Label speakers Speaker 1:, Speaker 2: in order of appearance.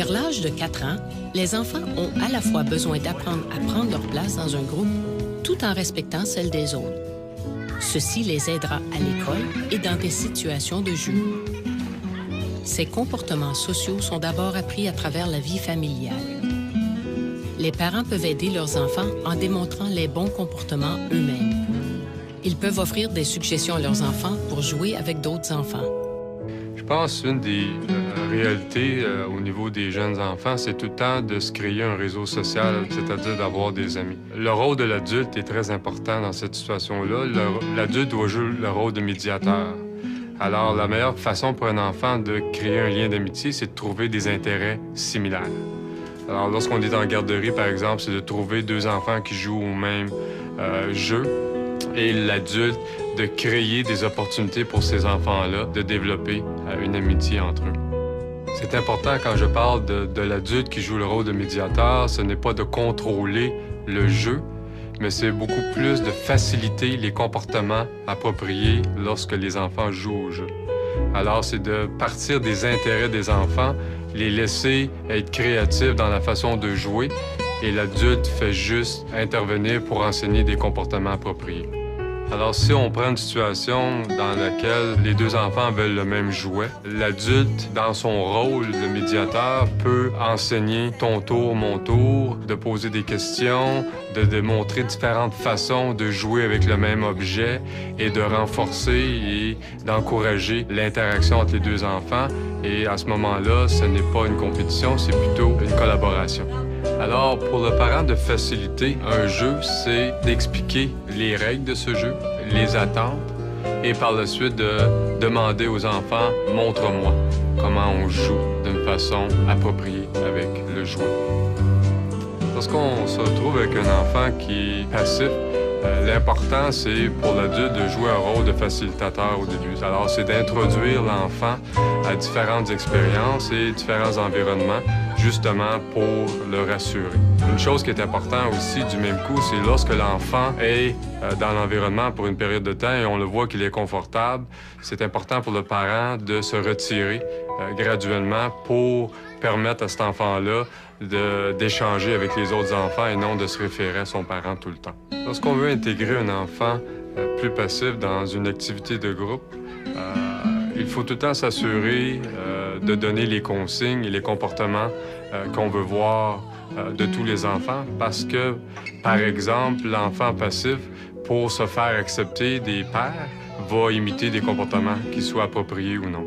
Speaker 1: Vers l'âge de 4 ans, les enfants ont à la fois besoin d'apprendre à prendre leur place dans un groupe tout en respectant celle des autres. Ceci les aidera à l'école et dans des situations de jeu. Ces comportements sociaux sont d'abord appris à travers la vie familiale. Les parents peuvent aider leurs enfants en démontrant les bons comportements eux-mêmes. Ils peuvent offrir des suggestions à leurs enfants pour jouer avec d'autres enfants.
Speaker 2: Je pense qu'une des réalités au niveau des jeunes enfants, c'est tout le temps de se créer un réseau social, c'est-à-dire d'avoir des amis. Le rôle de l'adulte est très important dans cette situation-là. L'adulte doit jouer le rôle de médiateur. Alors, la meilleure façon pour un enfant de créer un lien d'amitié, c'est de trouver des intérêts similaires. Alors, lorsqu'on est en garderie, par exemple, c'est de trouver deux enfants qui jouent au même jeu et l'adulte de créer des opportunités pour ces enfants-là, de développer une amitié entre eux. C'est important quand je parle de l'adulte qui joue le rôle de médiateur, ce n'est pas de contrôler le jeu, mais c'est beaucoup plus de faciliter les comportements appropriés lorsque les enfants jouent au jeu. Alors, c'est de partir des intérêts des enfants, les laisser être créatifs dans la façon de jouer, et l'adulte fait juste intervenir pour enseigner des comportements appropriés. Alors, si on prend une situation dans laquelle les deux enfants veulent le même jouet, l'adulte, dans son rôle de médiateur, peut enseigner ton tour, mon tour, de poser des questions, de démontrer différentes façons de jouer avec le même objet et de renforcer et d'encourager l'interaction entre les deux enfants. Et à ce moment-là, ce n'est pas une compétition, c'est plutôt une collaboration. Alors, pour le parent, de faciliter un jeu, c'est d'expliquer les règles de ce jeu, les attentes, et par la suite de demander aux enfants « montre-moi comment on joue d'une façon appropriée avec le jouet ». Lorsqu'on se retrouve avec un enfant qui est passif, l'important, c'est pour l'adulte de jouer un rôle de facilitateur au début. Alors, c'est d'introduire l'enfant à différentes expériences et différents environnements, justement pour le rassurer. Une chose qui est importante aussi du même coup, c'est lorsque l'enfant est dans l'environnement pour une période de temps et on le voit qu'il est confortable, c'est important pour le parent de se retirer graduellement pour permettre à cet enfant-là d'échanger avec les autres enfants et non de se référer à son parent tout le temps. Lorsqu'on veut intégrer un enfant plus passif dans une activité de groupe, il faut tout le temps s'assurer de donner les consignes et les comportements qu'on veut voir de tous les enfants parce que, par exemple, l'enfant passif, pour se faire accepter des pairs, va imiter des comportements qui soient appropriés ou non.